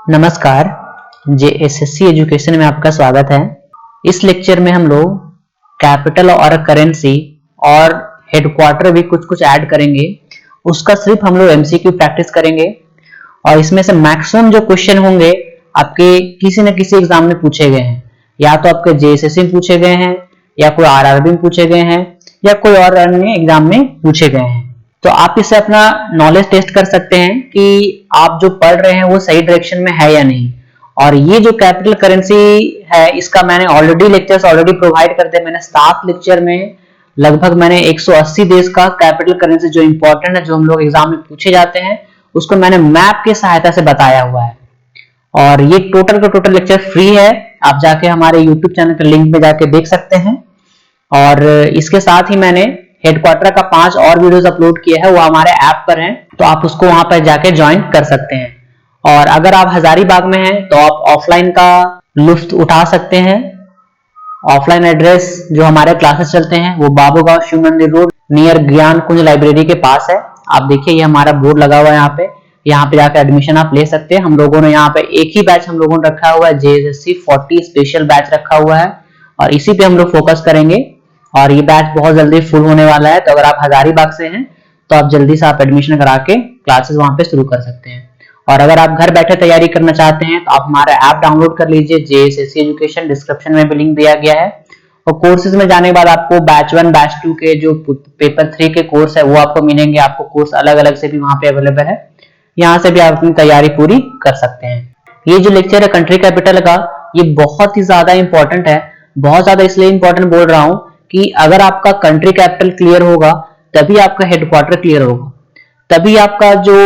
नमस्कार, JSSC education में आपका स्वागत है। इस लेक्चर में हम लोग कैपिटल और करेंसी और हेडक्वार्टर भी कुछ ऐड करेंगे। उसका सिर्फ हम लोग एमसीक्यू प्रैक्टिस करेंगे और इसमें से मैक्सिमम जो क्वेश्चन होंगे आपके किसी न किसी एग्जाम में पूछे गए हैं, या तो आपके जेएसएससी में पूछे गए हैं, या कोई आरआरबी में पूछे गए हैं, या कोई और अन्य एग्जाम में पूछे गए हैं। तो आप इससे अपना नॉलेज टेस्ट कर सकते हैं कि आप जो पढ़ रहे हैं वो सही डायरेक्शन में है या नहीं। और ये जो कैपिटल करेंसी है, इसका मैंने ऑलरेडी लेक्चर्स प्रोवाइड कर दिए। मैंने 7 लेक्चर में लगभग मैंने 180 देश का कैपिटल करेंसी जो इंपॉर्टेंट है, जो हम लोग एग्जाम में पूछे जाते हैं, उसको मैंने मैप की सहायता से बताया हुआ है। और ये टोटल का टोटल लेक्चर फ्री है, आप जाके हमारे यूट्यूब चैनल के लिंक में जाके देख सकते हैं। और इसके साथ ही मैंने हेडक्वार्टर का 5 और वीडियोस अपलोड किया है, वो हमारे ऐप पर हैं, तो आप उसको वहां पर जाके ज्वाइन कर सकते हैं। और अगर आप हजारीबाग में हैं तो आप ऑफलाइन का लुत्फ उठा सकते हैं। ऑफलाइन एड्रेस जो हमारे क्लासेस चलते हैं वो बाबूगांव शिव मंदिर रोड नियर ज्ञान कुंज लाइब्रेरी के पास है। आप देखिए ये हमारा बोर्ड लगा हुआ है यहाँ पे जाकर एडमिशन आप ले सकते हैं। हम लोगों ने यहाँ पे एक ही बैच हम लोगों ने रखा हुआ है, जेएसएससी 40 स्पेशल बैच रखा हुआ है, और इसी पे हम लोग फोकस करेंगे। और ये बैच बहुत जल्दी फुल होने वाला है, तो अगर आप हजारीबाग से हैं तो आप जल्दी से आप एडमिशन करा के क्लासेस वहां पे शुरू कर सकते हैं। और अगर आप घर बैठे तैयारी करना चाहते हैं तो आप हमारा ऐप डाउनलोड कर लीजिए, जेएसएससी एजुकेशन, डिस्क्रिप्शन में भी लिंक दिया गया है। और कोर्सेज में जाने के बाद आपको बैच 1 बैच 2 के जो पेपर 3 के कोर्स है वो आपको मिलेंगे। आपको कोर्स अलग अलग से भी वहां पे अवेलेबल है, यहाँ से भी आप अपनी तैयारी पूरी कर सकते हैं। ये जो लेक्चर है कंट्री कैपिटल का, ये बहुत ही ज्यादा इंपॉर्टेंट है। बहुत ज्यादा इसलिए इंपॉर्टेंट बोल रहा हूं कि अगर आपका कंट्री कैपिटल क्लियर होगा तभी आपका हेडक्वार्टर क्लियर होगा। तभी आपका जो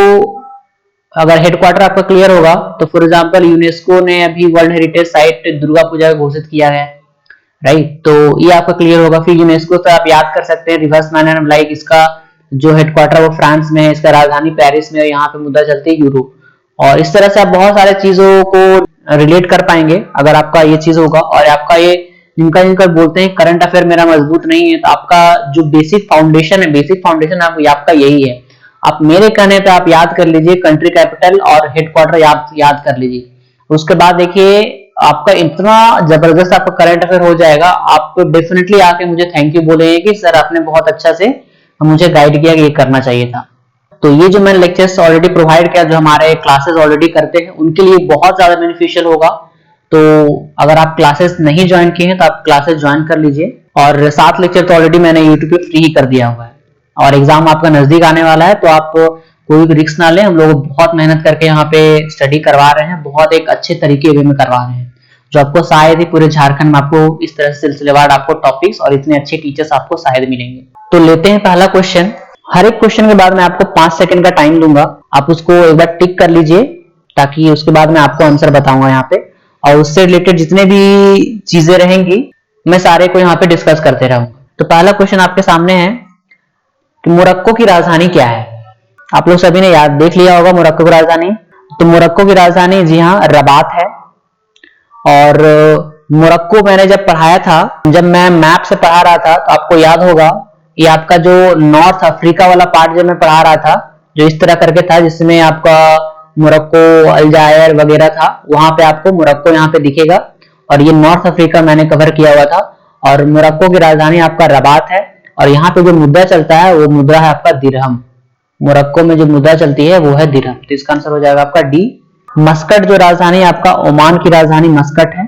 अगर हेडक्वार्टर आपका क्लियर होगा तो फॉर एग्जांपल यूनेस्को ने अभी world heritage site Durga Puja घोषित किया है, राइट, तो ये आपका क्लियर होगा। फिर यूनेस्को से आप याद कर सकते हैं रिवर्स मैनर में, लाइक इसका जो हेडक्वार्टर वो फ्रांस में है, इसका राजधानी पेरिस में है, यहाँ पे मुद्रा चलती है यूरो। और इस तरह से आप बहुत सारे चीजों को रिलेट कर पाएंगे अगर आपका ये चीज होगा। और आपका ये जिनका बोलते हैं करंट अफेयर मेरा मजबूत नहीं है, तो आपका जो बेसिक फाउंडेशन है, बेसिक फाउंडेशन आपका यही है। आप मेरे कहने पे आप याद कर लीजिए कंट्री कैपिटल और हेडक्वार्टर याद कर लीजिए। उसके बाद देखिए आपका इतना जबरदस्त आपका करंट अफेयर हो जाएगा, आप डेफिनेटली आके मुझे थैंक यू बोलेंगे कि सर आपने बहुत अच्छा से मुझे गाइड किया कि ये करना चाहिए था। तो ये जो मैंने लेक्चर्स ऑलरेडी प्रोवाइड किया, जो हमारे क्लासेस ऑलरेडी करते हैं, उनके लिए बहुत ज्यादा बेनिफिशियल होगा। तो अगर आप क्लासेस नहीं ज्वाइन किए हैं तो आप क्लासेस ज्वाइन कर लीजिए। और 7 लेक्चर तो ऑलरेडी मैंने यूट्यूब पे फ्री ही कर दिया हुआ है। और एग्जाम आपका नजदीक आने वाला है, तो आप कोई भी रिस्क ना लें। हम लोग बहुत मेहनत करके यहाँ पे स्टडी करवा रहे हैं, बहुत एक अच्छे तरीके में करवा रहे हैं, जो आपको शायद ही पूरे झारखंड में आपको इस तरह से सिलसिलेवार आपको टॉपिक्स और इतने अच्छे टीचर्स आपको शायद मिलेंगे। तो लेते हैं पहला क्वेश्चन। हर एक क्वेश्चन के बाद मैं आपको 5 सेकंड का टाइम दूंगा, आप उसको एक बार टिक कर लीजिए, ताकि उसके बाद मैं आपको आंसर बताऊंगा यहाँ पे। और उससे रिलेटेड जितने भी चीजें रहेंगी मैं सारे को यहाँ पे डिस्कस करते रहूंगा। तो पहला क्वेश्चन आपके सामने है कि मोरक्को की राजधानी क्या है। आप लोग सभी ने याद देख लिया होगा मोरक्को की राजधानी। तो मोरक्को की राजधानी जी हाँ रबात है। और मोरक्को मैंने जब पढ़ाया था, जब मैं मैप से पढ़ा रहा था, तो आपको याद होगा ये आपका जो नॉर्थ अफ्रीका वाला पार्ट जब मैं पढ़ा रहा था, जो इस तरह करके था, जिसमें आपका मोरक्को, अल्जायर वगैरह था, वहां पे आपको मोरक्को यहाँ पे दिखेगा। और ये नॉर्थ अफ्रीका मैंने कवर किया हुआ था। और मोरक्को की राजधानी आपका रबात है। और यहाँ पे जो मुद्रा चलता है वो मुद्रा है आपका दिरहम। मोरक्को में जो मुद्रा चलती है वो है दिरहम। तो इसका आंसर हो जाएगा आपका डी। मस्कट जो राजधानी आपका ओमान की राजधानी मस्कट है।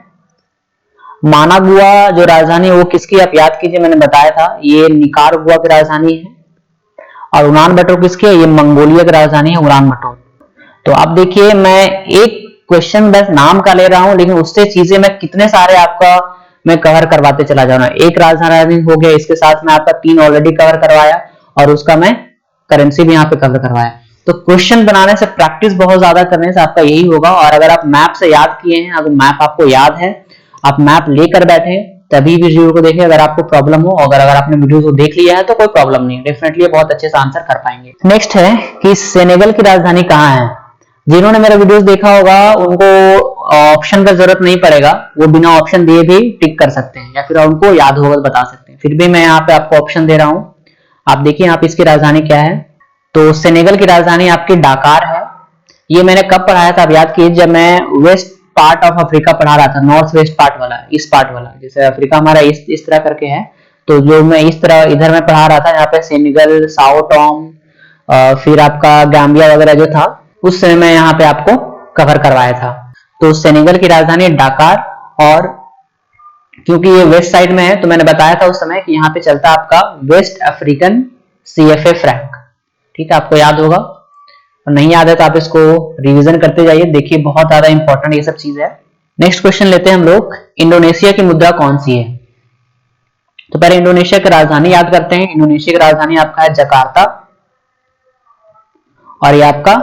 मानागुआ जो राजधानी है वो किसकी, आप याद कीजिए, मैंने बताया था ये निकारागुआ की राजधानी है। और उलान बटोर किसकी है, ये मंगोलिया की राजधानी है उलान बटोर। तो अब देखिए मैं एक क्वेश्चन बस नाम का ले रहा हूं, लेकिन उससे चीजें मैं कितने सारे आपका मैं कवर करवाते चला जा रहा हूं। एक राजधानी हो गया, इसके साथ मैं आपका 3 ऑलरेडी कवर करवाया, और उसका मैं करेंसी भी यहाँ पे कवर करवाया। तो क्वेश्चन बनाने से, प्रैक्टिस बहुत ज्यादा करने से आपका यही होगा। और अगर आप मैप से याद किए हैं, अगर मैप आपको याद है, आप मैप लेकर बैठे तभी वीडियो को देखें। अगर आपको प्रॉब्लम हो, अगर आपने वीडियो को देख लिया है तो कोई प्रॉब्लम नहीं, डेफिनेटली बहुत अच्छे से आंसर कर पाएंगे। नेक्स्ट है कि सेनेगल की राजधानी कहाँ है। जिन्होंने मेरा वीडियोस देखा होगा उनको ऑप्शन का जरूरत नहीं पड़ेगा, वो बिना ऑप्शन दिए भी टिक कर सकते हैं, या फिर उनको याद होगा तो बता सकते हैं। फिर भी मैं यहाँ पे आपको ऑप्शन दे रहा हूँ। आप देखिए यहाँ पे इसकी राजधानी क्या है। तो सेनेगल की राजधानी आपकी डाकार है। ये मैंने कब पढ़ाया था आप याद कीजिए, जब मैं वेस्ट पार्ट ऑफ अफ्रीका पढ़ा रहा था, नॉर्थ वेस्ट पार्ट वाला, इस पार्ट वाला, जैसे अफ्रीका हमारा इस तरह करके है, तो जो मैं इस तरह इधर में पढ़ा रहा था, यहाँ पे सेनेगल, साओ टॉम, फिर आपका गाम्बिया वगैरह जो था, उस समय मैं यहाँ पे आपको कवर करवाया था। तो सेनेगल की राजधानी है डाकार, और क्योंकि ये वेस्ट साइड में है तो मैंने बताया था उस समय कि यहाँ पे चलता है आपका वेस्ट अफ्रीकन CFA फ्रैंक। ठीक है, आपको याद होगा, और नहीं याद है तो आप इसको रिवीजन करते जाइए, देखिए बहुत ज्यादा इंपॉर्टेंट ये सब चीज है। नेक्स्ट क्वेश्चन लेते हैं हम लोग, इंडोनेशिया की मुद्रा कौन सी है? तो पहले इंडोनेशिया की राजधानी याद करते हैं। इंडोनेशिया की राजधानी आपका है जकार्ता, और ये आपका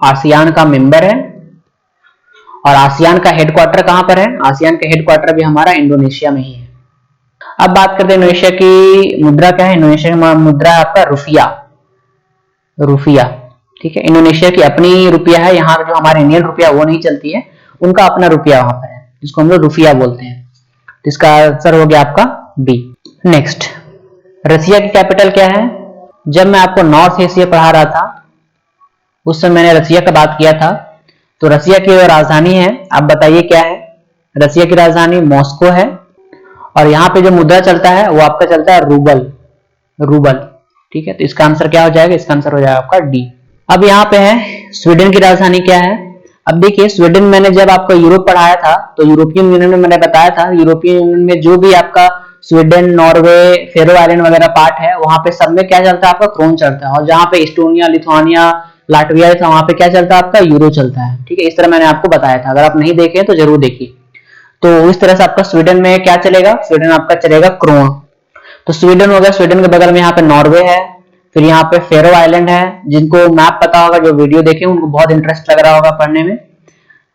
आसियान का मेंबर है, और आसियान का हेडक्वार्टर कहां पर है? आसियान का हेडक्वार्टर भी हमारा इंडोनेशिया में ही है। अब बात करते हैं इंडोनेशिया की मुद्रा क्या है। इंडोनेशिया की मुद्रा है आपका रुपया, रुपया। ठीक है, इंडोनेशिया की अपनी रुपया है, यहाँ जो हमारे इंडियन रुपया वो नहीं चलती है, उनका अपना रुपया वहां पर है, जिसको हम लोग रुपया बोलते हैं। तो इसका आंसर हो गया आपका बी। नेक्स्ट, रसिया की कैपिटल क्या है? जब मैं आपको नॉर्थ एशिया पढ़ा रहा था उस समय मैंने रसिया का बात किया था। तो रसिया की जो राजधानी है आप बताइए क्या है? रसिया की राजधानी मॉस्को है, और यहाँ पे जो मुद्रा चलता है वो आपका चलता है रूबल, रूबल। ठीक है, तो इसका आंसर क्या हो जाएगा? इसका आंसर हो जाएगा आपका डी। अब यहाँ पे है स्वीडन की राजधानी क्या है? अब देखिए, स्वीडन मैंने जब आपको यूरोप पढ़ाया था तो यूरोपियन यूनियन में मैंने बताया था, यूरोपियन यूनियन में जो भी आपका स्वीडन, नॉर्वे, फेरो आइलैंड वगैरह पार्ट है, वहां पे सब में क्या चलता है? आपका क्रोन चलता है। और जहाँ पे इस्टोनिया, लिथुआनिया, लाटविया था, वहां पे क्या चलता है? आपका यूरो चलता है। ठीक है, इस तरह मैंने आपको बताया था, अगर आप नहीं देखे तो जरूर देखिए। तो इस तरह से आपका स्वीडन में क्या चलेगा? स्वीडन आपका चलेगा क्रोन। तो स्वीडन हो गया, स्वीडन के बगल में यहाँ पे नॉर्वे है, फिर यहाँ पे फेरो आइलैंड है, जिनको मैप पता होगा, जो वीडियो देखे उनको बहुत इंटरेस्ट लग रहा होगा पढ़ने में।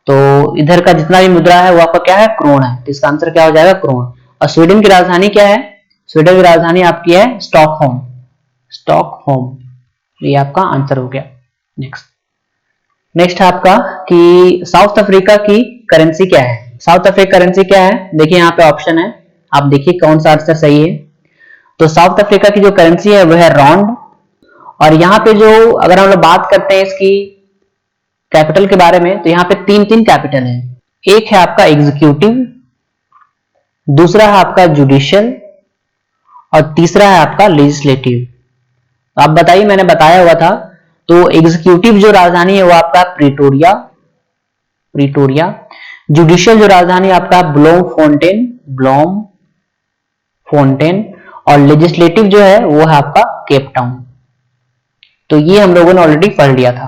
तो इधर का जितना भी मुद्रा है वो आपका क्या है? क्रोन है। तो इसका आंसर क्या हो जाएगा? क्रोन। और स्वीडन की राजधानी क्या है? स्वीडन की राजधानी आपकी है स्टॉकहोम, स्टॉकहोम। ये आपका आंसर हो गया। नेक्स्ट है आपका कि साउथ अफ्रीका की करेंसी क्या है? साउथ अफ्रीका करेंसी क्या है? देखिए यहाँ पे ऑप्शन है, आप देखिए कौन सा आंसर सही है। तो साउथ अफ्रीका की जो करेंसी है वो है रॉन्ड, और यहाँ पे जो अगर हम लोग बात करते हैं इसकी कैपिटल के बारे में, तो यहाँ पे तीन तीन कैपिटल है। एक है आपका एग्जीक्यूटिव, दूसरा है आपका जुडिशियल, और तीसरा है आपका लेजिस्लेटिव। आप बताइए, मैंने बताया हुआ था। तो एग्जीक्यूटिव जो राजधानी है वो आपका प्रिटोरिया, प्रिटोरिया। जुडिशियल जो राजधानी आपका ब्लोम फोंटेन, ब्लोम फोंटेन, और लेजिस्लेटिव जो है वो है आपका केप टाउन। तो ये हम लोगों ने ऑलरेडी पढ़ लिया था।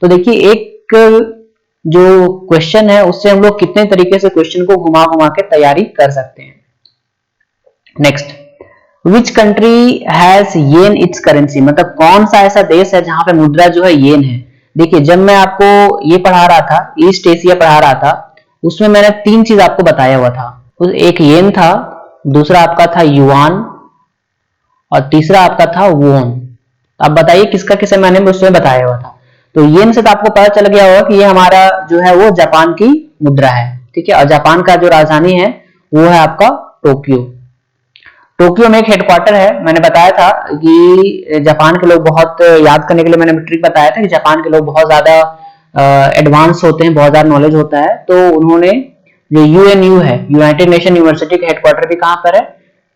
तो देखिए, एक जो क्वेश्चन है उससे हम लोग कितने तरीके से क्वेश्चन को घुमा घुमा के तैयारी कर सकते हैं। Next, which country has yen it's currency? मतलब कौन सा ऐसा देश है जहां पे मुद्रा जो है येन है? देखिए, जब मैं आपको ये पढ़ा रहा था, ईस्ट एशिया पढ़ा रहा था, उसमें मैंने तीन चीज आपको बताया हुआ था। एक येन था, दूसरा आपका था युआन, और तीसरा आपका था वोन। आप बताइए किसका किसे मैंने उसमें बताया हुआ था। तो येन से तो आपको पता चल गया होगा कि ये हमारा जो है वो जापान की मुद्रा है। ठीक है, और जापान का जो राजधानी है वो है आपका टोक्यो। टोक्यो में एक हेडक्वार्टर है। मैंने बताया था कि जापान के लोग बहुत, याद करने के लिए मैंने ट्रिक बताया था कि जापान के लोग बहुत ज्यादा एडवांस होते हैं, बहुत ज्यादा नॉलेज होता है। तो उन्होंने जो UNU है, यूनाइटेड नेशन यूनिवर्सिटी का हेडक्वार्टर भी कहां पर है?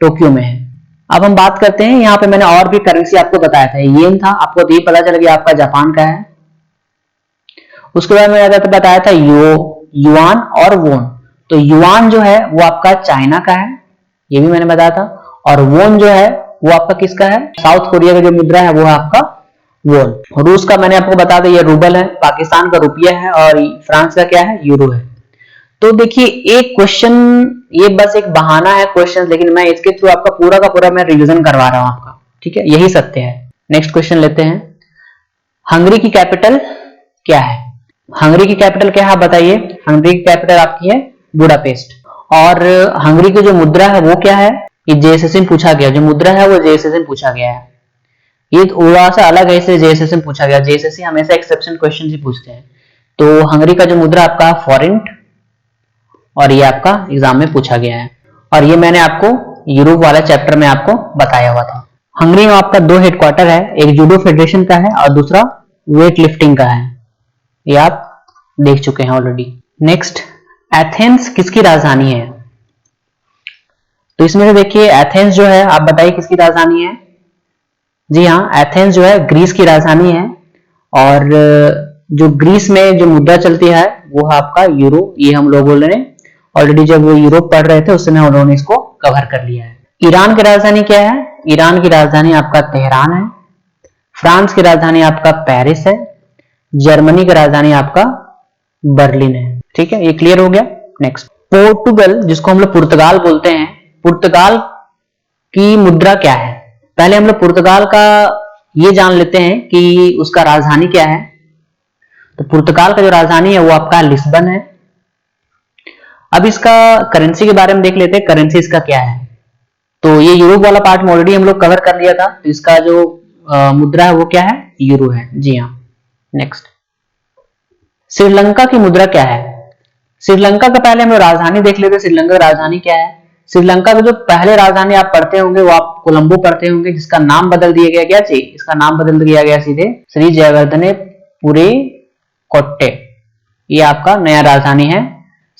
टोक्यो में है। अब हम बात करते हैं, यहाँ पे मैंने और भी करेंसी आपको बताया था, येन था, आपको तो ये पता चल गया आपका जापान का है। उसके बाद मैंने बताया था युआन और वोन। तो युआन जो है वो आपका चाइना का है, ये भी मैंने बताया था, और वोन जो है वो आपका किसका है? साउथ कोरिया का जो मुद्रा है वो है आपका वोन। रूस का मैंने आपको बता दिया रूबल है, पाकिस्तान का रुपया है, और फ्रांस का क्या है? यूरो है। तो देखिए, एक क्वेश्चन, ये बस एक बहाना है क्वेश्चन, लेकिन मैं इसके थ्रू आपका पूरा का पूरा मैं रिवीजन करवा रहा हूं आपका। ठीक है, यही सत्य है। नेक्स्ट क्वेश्चन लेते हैं, हंगरी की कैपिटल क्या है? हंगरी की कैपिटल क्या है आप बताइए? हंगरी की कैपिटल आपकी है बुडापेस्ट। और हंगरी की जो मुद्रा है वो क्या है? ये जेएसएससी में पूछा गया, जो मुद्रा है वो जेएसएससी में पूछा गया है। ये थोड़ा सा अलग है, इसे जेएसएससी में पूछा गया। जेएसएससी हमेशा एक्सेप्शन क्वेश्चन ही पूछते हैं। तो हंगरी का जो मुद्रा आपका फॉरेंट, और ये आपका एग्जाम में पूछा गया है, और ये मैंने आपको यूरोप वाला चैप्टर में आपको बताया हुआ था। हंगरी में आपका दो हेडक्वार्टर है, एक जूडो फेडरेशन का है और दूसरा वेट लिफ्टिंग का है। ये आप देख चुके हैं ऑलरेडी। नेक्स्ट, एथेंस किसकी राजधानी है? तो इसमें से देखिए एथेंस जो है, आप बताइए किसकी राजधानी है? जी हाँ, एथेंस जो है ग्रीस की राजधानी है। और जो ग्रीस में जो मुद्रा चलती है वो है आपका यूरो। ये हम लोगों ने ऑलरेडी जब वो यूरोप पढ़ रहे थे उस समय हम लोगों ने इसको कवर कर लिया है। ईरान की राजधानी क्या है? ईरान की राजधानी आपका तेहरान है। फ्रांस की राजधानी आपका पेरिस है। जर्मनी की राजधानी आपका बर्लिन है। ठीक है, ये क्लियर हो गया। नेक्स्ट, पोर्टुगल जिसको हम लोग पुर्तगाल बोलते हैं, पुर्तगाल की मुद्रा क्या है? पहले हम लोग पुर्तगाल का ये जान लेते हैं कि उसका राजधानी क्या है। तो पुर्तगाल का जो राजधानी है वो आपका लिस्बन है। अब इसका करेंसी के बारे में देख लेते हैं, करेंसी इसका क्या है। तो ये यूरोप वाला पार्ट में ऑलरेडी हम लोग कवर कर लिया था। तो इसका जो मुद्रा है वो क्या है? यूरो है। जी हाँ। नेक्स्ट, श्रीलंका की मुद्रा क्या है? श्रीलंका का पहले हम लोग राजधानी देख लेते हैं। श्रीलंका की राजधानी क्या है? श्रीलंका का जो पहले राजधानी आप पढ़ते होंगे वो आप कोलंबो पढ़ते होंगे, जिसका नाम बदल दिया गया। क्या चाहिए? इसका नाम बदल दिया गया सीधे श्री जयवर्धनेपुरी कोट्टे। ये आपका नया राजधानी है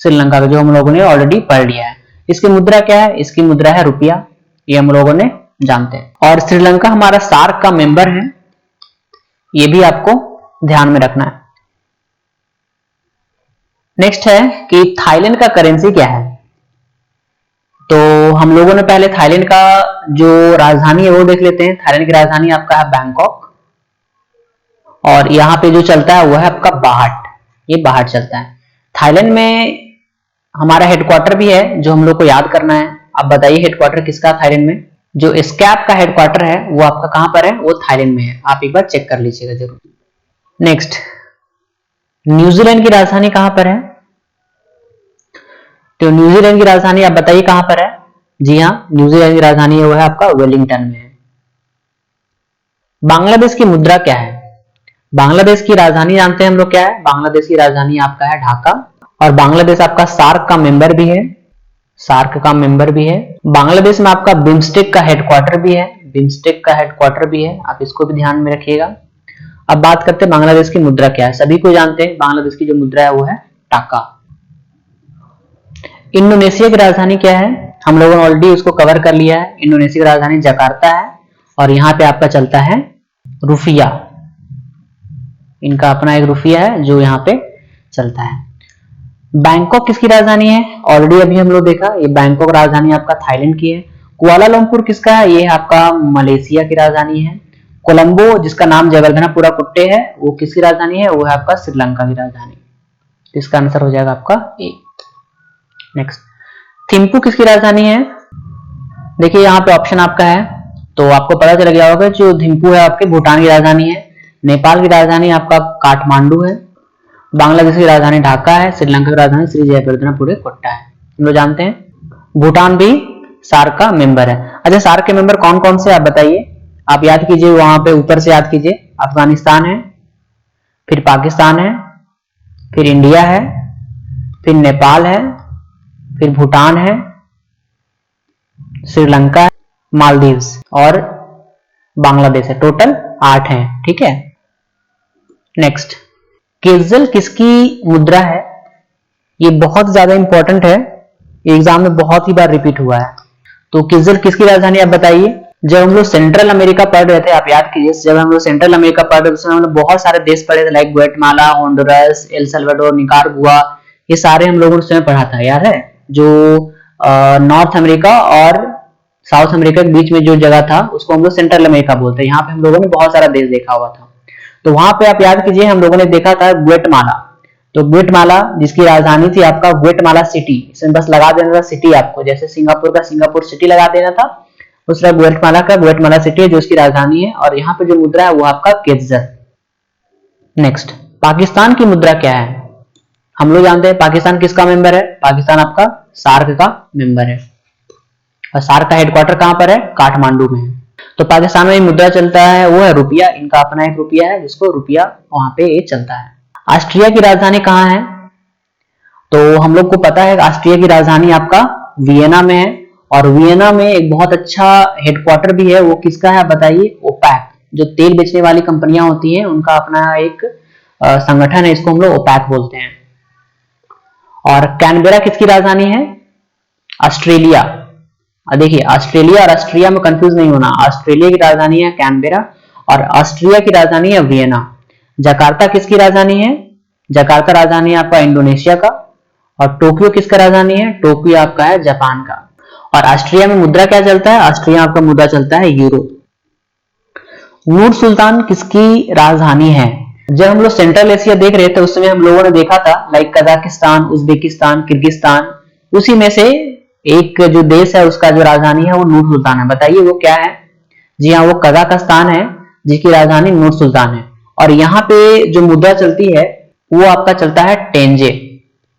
श्रीलंका का, जो हम लोगों ने ऑलरेडी पढ़ लिया है। इसकी मुद्रा क्या है? इसकी मुद्रा है रुपया। ये हम लोगों ने जानते हैं। और श्रीलंका हमारा सार्क का मेंबर है, ये भी आपको ध्यान में रखना है। नेक्स्ट है कि थाईलैंड का करेंसी क्या है? तो हम लोगों ने पहले थाईलैंड का जो राजधानी है वो देख लेते हैं। थाईलैंड की राजधानी आपका है बैंकॉक। और यहाँ पे जो चलता है वो है आपका बाहट। ये बाहट चलता है। थाईलैंड में हमारा हेडक्वार्टर भी है जो हम लोग को याद करना है। आप बताइए हेडक्वार्टर किसका थाईलैंड में? जो स्कैप का हेडक्वार्टर है वो आपका कहां पर है? वो थाईलैंड में है। आप एक बार चेक कर लीजिएगा जरूर। नेक्स्ट, न्यूजीलैंड की राजधानी कहां पर है? तो न्यूजीलैंड की राजधानी आप बताइए कहां पर है? जी हाँ, न्यूजीलैंड की राजधानी है वो है आपका वेलिंगटन में है। बांग्लादेश की मुद्रा क्या है? बांग्लादेश की राजधानी जानते हैं हम लोग क्या है? बांग्लादेश की राजधानी आपका है ढाका। और बांग्लादेश आपका सार्क का मेंबर भी है। सार्क का मेंबर भी है। बांग्लादेश में आपका बिम्स्टेक का हेडक्वार्टर भी है। बिम्स्टेक का हेडक्वार्टर भी है, आप इसको भी ध्यान में रखिएगा। अब बात करते हैं बांग्लादेश की मुद्रा क्या है। सभी को जानते हैं बांग्लादेश की जो मुद्रा है वो है टाका। इंडोनेशिया की राजधानी क्या है? हम लोगों ने ऑलरेडी उसको कवर कर लिया है। इंडोनेशिया की राजधानी जकार्ता है। और यहाँ पे आपका चलता है रुपया। इनका अपना एक रुपया है जो यहाँ पे चलता है। बैंकॉक किसकी राजधानी है? ऑलरेडी अभी हम लोग देखा, ये बैंकॉक राजधानी आपका थाईलैंड की है। कुआलालंपुर किसका है? ये आपका मलेशिया की राजधानी है। कोलंबो जिसका नाम जयवर्धनेपुरा कुट्टे है वो किसकी राजधानी है? वो है आपका श्रीलंका की राजधानी। इसका आंसर हो जाएगा आपका ए। नेक्स्ट, थिम्पू किसकी राजधानी है? देखिए यहाँ पे ऑप्शन आपका है तो आपको पता चल गया होगा। जो थिम्पू है आपके भूटान की राजधानी है। नेपाल की राजधानी आपका काठमांडू है। बांग्लादेश की राजधानी ढाका है। श्रीलंका की राजधानी श्री जयवर्धनेपुरा कोट्टा है। हम लोग जानते हैं। भूटान भी सार्क का मेंबर है। अच्छा, सार्क के मेंबर कौन कौन से आप बताइए? आप याद कीजिए, वहां पे ऊपर से याद कीजिए। अफगानिस्तान है, फिर पाकिस्तान है, फिर इंडिया है, फिर नेपाल है, फिर भूटान है, श्रीलंका है, मालदीव्स और बांग्लादेश है। टोटल 8 है। ठीक है। नेक्स्ट, केजल किसकी मुद्रा है? ये बहुत ज्यादा इंपॉर्टेंट है, एग्जाम में बहुत ही बार रिपीट हुआ है। तो केजल किसकी राजधानी आप बताइए? जब हम लोग सेंट्रल अमेरिका पढ़ रहे थे, आप याद कीजिए, जब हम लोग सेंट्रल अमेरिका पढ़ रहे थे उसमें हमने बहुत सारे देश पढ़े थे, like Guatemala, Honduras, El Salvador, Nicaragua. ये सारे हम लोगों ने उसमें पढ़ा था, याद है? जो नॉर्थ अमेरिका और साउथ अमेरिका के बीच में जो जगह था उसको हम लोग सेंट्रल अमेरिका बोलते हैं। यहाँ पे हम लोगों ने बहुत सारा देश देखा हुआ था। तो वहां पे आप याद कीजिए, हम लोगों ने देखा था ग्वाटेमाला। तो ग्वाटेमाला जिसकी राजधानी थी आपका ग्वाटेमाला सिटी, इसमें बस लगा देना था सिटी आपको, जैसे सिंगापुर का सिंगापुर सिटी लगा देना था। उस तरह ग्वाटेमाला का ग्वाटेमाला सिटी है जो उसकी राजधानी है। और यहाँ पे जो मुद्रा है वो आपका केजल। नेक्स्ट, पाकिस्तान की मुद्रा क्या है? हम लोग जानते हैं पाकिस्तान किसका मेंबर है? पाकिस्तान आपका सार्क का मेंबर है। और सार्क का हेडक्वार्टर कहां पर है? काठमांडू में है। तो पाकिस्तान में मुद्रा चलता है वो है रुपया। इनका अपना एक रुपया है जिसको रुपया वहां पे ये चलता है। ऑस्ट्रिया की राजधानी कहां है? तो हम लोग को पता है ऑस्ट्रिया की राजधानी आपका वियना में है। और वियना में एक बहुत अच्छा हेडक्वार्टर भी है, वो किसका है बताइए? ओपेक, जो तेल बेचने वाली कंपनियां होती हैं उनका अपना एक संगठन है, इसको हम लोग ओपैक बोलते हैं। और कैनबेरा किसकी राजधानी है? ऑस्ट्रेलिया। देखिए ऑस्ट्रेलिया और ऑस्ट्रिया में कंफ्यूज नहीं होना, ऑस्ट्रेलिया की राजधानी है कैनबेरा और ऑस्ट्रिया की राजधानी है वियना। जकार्ता किसकी राजधानी है? जकार्ता राजधानी है आपका इंडोनेशिया का। और टोक्यो किसका राजधानी है? टोक्यो आपका है जापान का। और ऑस्ट्रिया में मुद्रा क्या चलता है? ऑस्ट्रिया आपका मुद्रा चलता है यूरो। नूर सुल्तान किसकी राजधानी है? जब हम लोग सेंट्रल एशिया देख रहे थे उस समय हम लोगों ने देखा था लाइक कजाकिस्तान, उज्बेकिस्तान, किर्गिस्तान, उसी में से एक जो देश है उसका जो राजधानी है वो नूर सुल्तान है। बताइए वो क्या है? जी हाँ, वो कजाकिस्तान है जिसकी राजधानी नूर सुल्तान है। और यहाँ पे जो मुद्रा चलती है वो आपका चलता है टेंजे।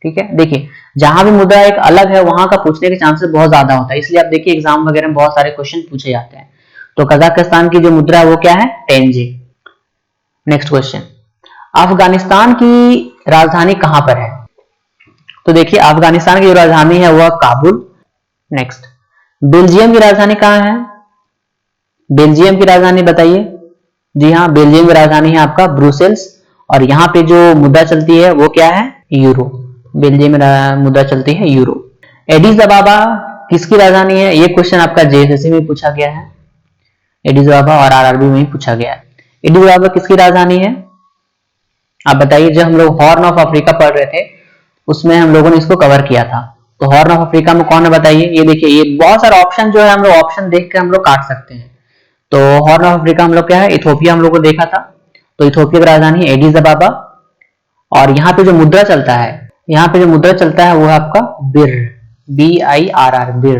ठीक है, देखिए जहां भी मुद्रा एक अलग है वहां का पूछने के चांसेस बहुत ज्यादा होता है, इसलिए आप देखिए एग्जाम वगैरह में बहुत सारे क्वेश्चन पूछे जाते हैं। तो कजाकिस्तान की जो मुद्रा है वो क्या है? टेंजे। नेक्स्ट क्वेश्चन, अफगानिस्तान की राजधानी कहां पर है? तो देखिए अफगानिस्तान की जो राजधानी है वह काबुल। नेक्स्ट, बेल्जियम की राजधानी कहां है? बेल्जियम की राजधानी बताइए। जी हाँ, बेल्जियम की राजधानी है आपका ब्रुसेल्स। और यहाँ पे जो मुद्रा चलती है वो क्या है? यूरो। बेल्जियम में मुद्रा चलती है यूरो। एडिस अबाबा किसकी राजधानी है? ये क्वेश्चन आपका जेएसएससी में पूछा गया है, एडिस अबाबा और आरआरबी में पूछा गया है। एडिस अबाबा किसकी राजधानी है? आप बताइए। जब हम लोग हॉर्न ऑफ अफ्रीका पढ़ रहे थे उसमें हम लोगों ने इसको कवर किया था। तो हॉर्न ऑफ अफ्रीका में कौन है बताइए। ये देखिए, ये बहुत सारे ऑप्शन जो है हम लोग ऑप्शन देख के हम लोग काट सकते हैं। तो हॉर्न ऑफ अफ्रीका हम लोग क्या है? इथोपिया हम लोग को देखा था। तो इथोपिया की राजधानी एडिस अबाबा। और यहाँ पे जो मुद्रा चलता है, यहाँ पे जो मुद्रा चलता है वो है आपका बिर, BIRR, बिर।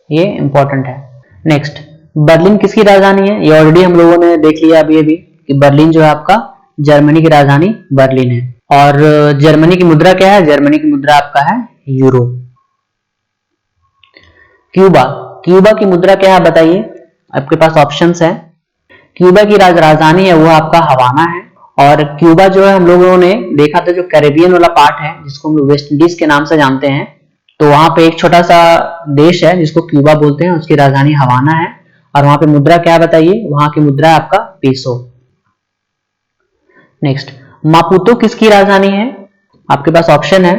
ये इंपॉर्टेंट है। नेक्स्ट, बर्लिन किसकी राजधानी है? ये ऑलरेडी हम लोगों ने देख लिया अभी अभी कि बर्लिन जो है आपका जर्मनी की राजधानी बर्लिन है। और जर्मनी की मुद्रा क्या है? जर्मनी की मुद्रा आपका है यूरो। क्यूबा, क्यूबा की मुद्रा क्या है बताइए। आपके पास ऑप्शंस है। क्यूबा की राजधानी है वो आपका हवाना है। और क्यूबा जो है हम लोगों ने देखा था जो कैरेबियन वाला पार्ट है जिसको हम वेस्ट इंडीज के नाम से जानते हैं, तो वहां पे एक छोटा सा देश है जिसको क्यूबा बोलते हैं, उसकी राजधानी हवाना है। और वहां पे मुद्रा क्या बताइए? वहां की मुद्रा है आपका पेसो। नेक्स्ट, मापुतो किसकी राजधानी है? आपके पास ऑप्शन है।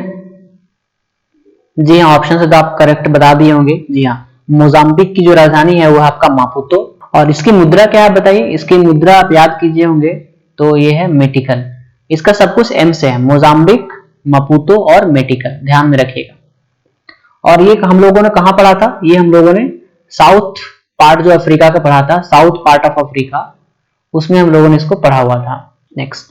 जी हाँ, ऑप्शन से तो आप करेक्ट बता दिए होंगे। जी हाँ, मोजाम्बिक की जो राजधानी है वो आपका मापुतो। और इसकी मुद्रा क्या है बताइए। इसकी मुद्रा आप याद कीजिए होंगे तो ये है मेटिकल। इसका सब कुछ एम से है, मोजाम्बिक, मापुतो और मेटिकल, ध्यान में रखिएगा। और ये हम लोगों ने कहां पढ़ा था? ये हम लोगों ने साउथ पार्ट जो अफ्रीका का पढ़ा था, साउथ पार्ट ऑफ अफ्रीका, उसमें हम लोगों ने इसको पढ़ा हुआ था। नेक्स्ट,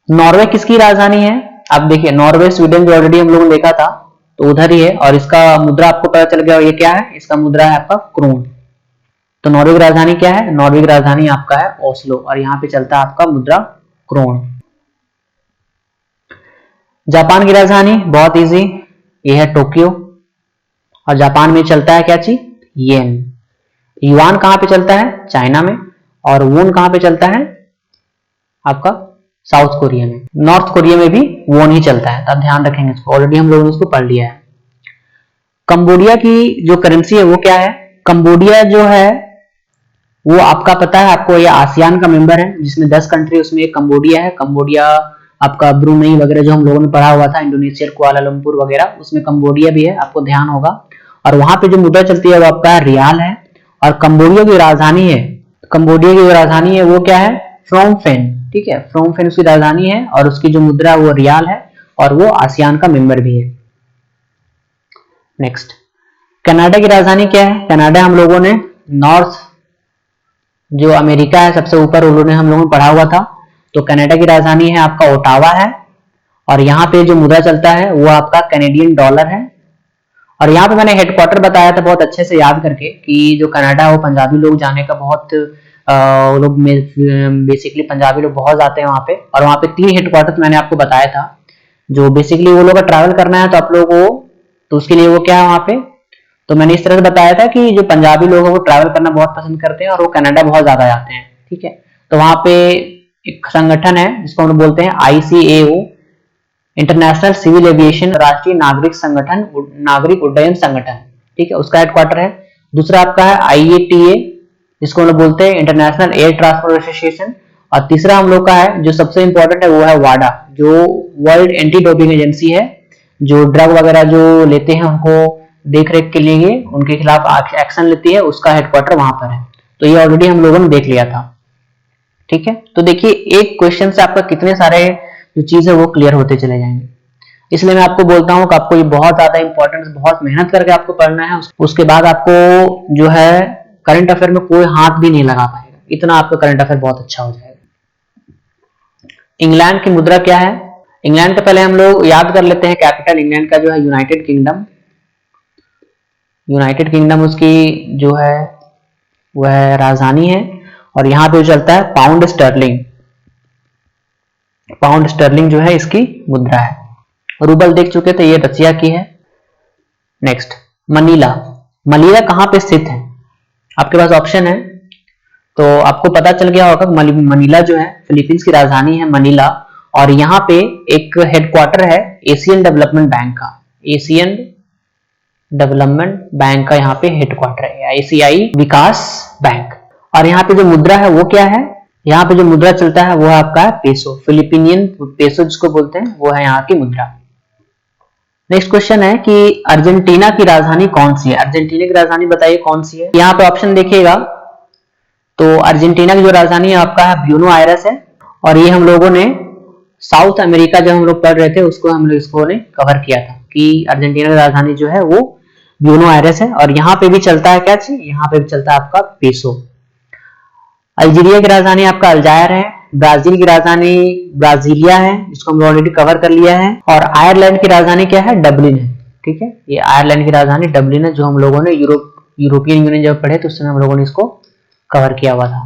नॉर्वे किसकी राजधानी है? आप देखिए नॉर्वे स्वीडन जो ऑलरेडी हम लोगों ने देखा था तो उधर ही है। और इसका मुद्रा आपको पता चल गया, ये क्या है? इसका मुद्रा है आपका क्रोन। तो नॉर्वे की राजधानी क्या है? नॉर्वे की राजधानी आपका है ओस्लो और यहाँ पे चलता है आपका मुद्रा क्रोन। जापान की राजधानी बहुत इजी, ये है टोक्यो। और जापान में चलता है क्या चीज? येन। युआन कहां पे चलता है? चाइना में। और वोन कहां पे चलता है? आपका साउथ कोरिया में। नॉर्थ कोरिया में भी वोन ही चलता है, तो आप ध्यान रखेंगे इसको, ऑलरेडी हम लोगों ने इसको पढ़ लिया है। कंबोडिया की जो करेंसी है वो क्या है? कंबोडिया जो है वो आपका पता है आपको, ये आसियान का मेंबर है जिसमें 10 कंट्री, उसमें एक कंबोडिया है। कंबोडिया आपका ब्रुनेई वगैरह जो हम लोगों ने पढ़ा हुआ था, इंडोनेशिया, कुआलालंपुर वगैरह, उसमें कंबोडिया भी है, आपको ध्यान होगा। और वहां पे जो मुद्रा चलती है वो आपका रियाल है। और कंबोडिया की राजधानी है, कंबोडिया की राजधानी है वो क्या है? फ्रॉम फेन। ठीक है, फ्रॉम फेन उसकी राजधानी है और उसकी जो मुद्रा है वो रियाल है और वो आसियान का मेंबर भी है। नेक्स्ट, कनाडा की राजधानी क्या है? कनाडा हम लोगों ने नॉर्थ जो अमेरिका है सबसे ऊपर, उन्होंने हम लोगों ने पढ़ा हुआ था। तो कनाडा की राजधानी है आपका ओटावा है। और यहाँ पे जो मुद्रा चलता है वो आपका कैनेडियन डॉलर है। और यहाँ पे मैंने हेडक्वार्टर बताया था बहुत अच्छे से याद करके कि जो कनाडा है वो पंजाबी लोग जाने का बहुत वो लोग बेसिकली पंजाबी लोग बहुत जाते हैं वहां पे। और वहां पे 3 हेडक्वार्टर मैंने आपको बताया था जो बेसिकली वो लोग का ट्रैवल करना है तो आप लोगों को, तो उसके लिए वो क्या है वहां पे, तो मैंने इस तरह से बताया था कि जो पंजाबी लोग हैं वो ट्रैवल करना बहुत पसंद करते हैं और वो कनाडा बहुत ज्यादा जाते हैं। ठीक है, तो वहां पे एक संगठन है जिसको हम बोलते हैं ICAO, इंटरनेशनल सिविल एविएशन, राष्ट्रीय नागरिक संगठन, नागरिक उड्डयन संगठन। ठीक है, उसका हेडक्वार्टर है। दूसरा आपका है IATA जिसको हम बोलते हैं इंटरनेशनल एयर ट्रांसपोर्ट एसोसिएशन, और तीसरा हम लोग का है जो सबसे इंपॉर्टेंट है वो है वाडा, जो वर्ल्ड एंटी डोपिंग एजेंसी है, जो ड्रग वगैरह जो लेते हैं उनको देख रेख के लिए उनके खिलाफ एक्शन लेती है, उसका हेडक्वार्टर वहां पर है। तो ये ऑलरेडी हम लोगों ने देख लिया था। ठीक है, तो देखिए एक क्वेश्चन से आपका कितने सारे जो चीज है वो क्लियर होते चले जाएंगे। इसलिए मैं आपको बोलता हूं कि आपको ये बहुत ज्यादा इंपॉर्टेंट, बहुत मेहनत करके आपको पढ़ना है। उसके बाद आपको जो है करंट अफेयर में कोई हाथ भी नहीं लगा पाएगा, इतना आपका करंट अफेयर बहुत अच्छा हो जाएगा। इंग्लैंड की मुद्रा क्या है? इंग्लैंड का पहले हम लोग याद कर लेते हैं। कैपिटल इंग्लैंड का जो है यूनाइटेड किंगडम। यूनाइटेड किंगडम उसकी जो है वह राजधानी है, और यहां पे चलता है पाउंड स्टर्लिंग। पाउंड स्टर्लिंग जो है इसकी मुद्रा है। रूबल देख चुके थे, ये रसिया की है। Next Manila. मनीला कहां पे स्थित है? आपके पास ऑप्शन है, तो आपको पता चल गया होगा। मनीला जो है फिलीपींस की राजधानी है मनीला, और यहाँ पे एक हेडक्वार्टर है एशियन डेवलपमेंट बैंक का। एशियन डेवलपमेंट बैंक का यहाँ पे हेडक्वार्टर है, एशियाई विकास बैंक। और यहाँ पे जो मुद्रा है वो क्या है? यहाँ पे जो मुद्रा चलता है वो आपका है पेसो, फिलिपिनियन पेसो जिसको बोलते हैं, वो है यहाँ की मुद्रा। नेक्स्ट क्वेश्चन है कि अर्जेंटीना की राजधानी कौन सी है? अर्जेंटीना की राजधानी बताइए कौन सी है। यहाँ पे ऑप्शन देखिएगा तो अर्जेंटीना की जो राजधानी है आपका है ब्यूनो आयरस है, और ये हम लोगों ने साउथ अमेरिका जब हम लोग पढ़ रहे थे उसको हम लोग इसको ने कवर किया था कि अर्जेंटीना की राजधानी जो है वो ब्यूनो आयरस है। और यहाँ पे भी चलता है क्या चीज? यहाँ पे भी चलता है आपका पेसो। अल्जीरिया की राजधानी आपका अल्जायर है। ब्राजील की राजधानी ब्राजीलिया है, जिसको हम ऑलरेडी कवर कर लिया है। और आयरलैंड की राजधानी क्या है? डबलिन है। ठीक है, ये आयरलैंड की राजधानी डबलिन है, जो हम लोगों ने यूरोपियन यूनियन जब पढ़े तो उस समय हम लोगों ने इसको कवर किया हुआ था।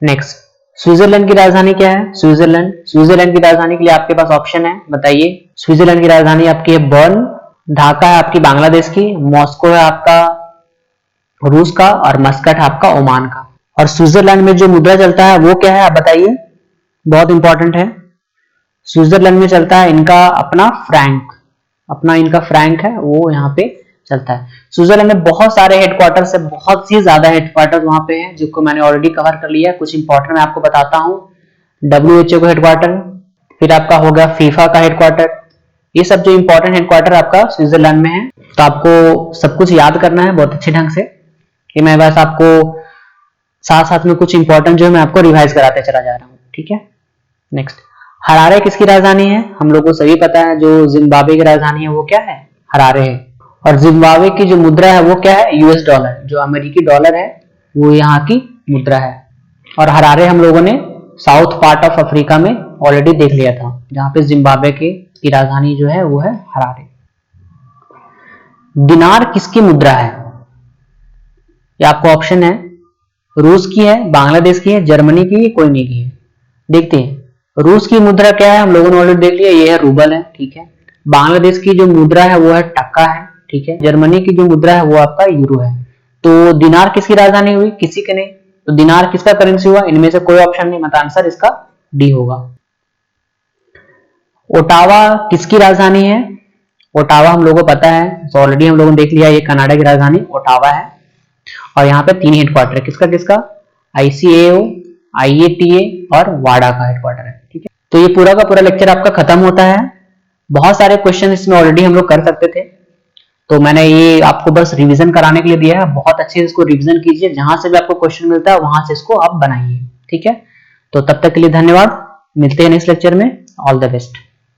नेक्स्ट स्विट्जरलैंड की राजधानी क्या है? स्विट्जरलैंड। स्विट्जरलैंड की राजधानी के लिए आपके पास ऑप्शन है, बताइए। स्विट्जरलैंड की राजधानी आपकी है बर्न। ढाका है आपकी बांग्लादेश की। मॉस्को है आपका रूस का, और मस्कट है आपका ओमान का। और स्विट्जरलैंड में जो मुद्रा चलता है वो क्या है आप बताइए, बहुत इंपॉर्टेंट है। स्विट्जरलैंड में चलता है इनका अपना फ्रैंक, अपना इनका फ्रैंक है वो यहाँ पे चलता है। स्विट्जरलैंड में बहुत सारे हेडक्वार्टर्स है, बहुत ही ज्यादा हेडक्वार्टर वहां पे है, जिसको मैंने ऑलरेडी कवर कर लिया है। कुछ इंपॉर्टेंट मैं आपको बताता हूँ। WHO का हेडक्वार्टर, फिर आपका होगा फीफा का हेडक्वार्टर। ये सब जो इंपॉर्टेंट हेडक्वार्टर आपका स्विट्जरलैंड में है। तो आपको सब कुछ याद करना है बहुत अच्छे ढंग से, कि मैं बस आपको साथ साथ में कुछ इंपॉर्टेंट जो है मैं आपको रिवाइज कराते चला जा रहा हूँ। ठीक है, नेक्स्ट हरारे किसकी राजधानी है? हम लोगों को सभी पता है, जो जिम्बाब्वे की राजधानी है वो क्या है? हरारे है। और जिम्बाब्वे की जो मुद्रा है वो क्या है? US डॉलर, जो अमेरिकी डॉलर है वो यहाँ की मुद्रा है। और हरारे हम लोगों ने साउथ पार्ट ऑफ अफ्रीका में ऑलरेडी देख लिया था, जहां पे जिम्बाब्वे की राजधानी जो है वो है हरारे। दिनार किसकी मुद्रा है? ये आपको ऑप्शन है, रूस की है, बांग्लादेश की है, जर्मनी की है, कोई नहीं की है। देखते हैं रूस की मुद्रा क्या है, हम लोगों ने ऑलरेडी देख लिया, ये है रूबल है। ठीक है, बांग्लादेश की जो मुद्रा है वो है टक्का है। ठीक है, जर्मनी की जो मुद्रा है वो आपका यूरो है। तो दिनार किसकी राजधानी हुई? किसी के नहीं। तो दिनार किसका करेंसी हुआ? इनमें से कोई ऑप्शन नहीं, मतलब आंसर इसका डी होगा। ओटावा किसकी राजधानी है? ओटावा हम लोगों को पता है, तो ऑलरेडी हम लोगों ने देख लिया, ये कनाडा की राजधानी ओटावा है। और यहाँ पे 3 हेडक्वार्टर, किसका किसका? ICAO, IATA और वाडा का हेडक्वार्टर है। ठीक है, तो ये पूरा का पूरा लेक्चर आपका खत्म होता है। बहुत सारे क्वेश्चन इसमें ऑलरेडी हम लोग कर सकते थे, तो मैंने ये आपको बस रिवीजन कराने के लिए दिया है। बहुत अच्छे से इसको रिवीजन कीजिए, जहां से भी आपको क्वेश्चन मिलता है वहां से इसको आप बनाइए। ठीक है, तो तब तक के लिए धन्यवाद, मिलते हैं नेक्स्ट लेक्चर में। All the best.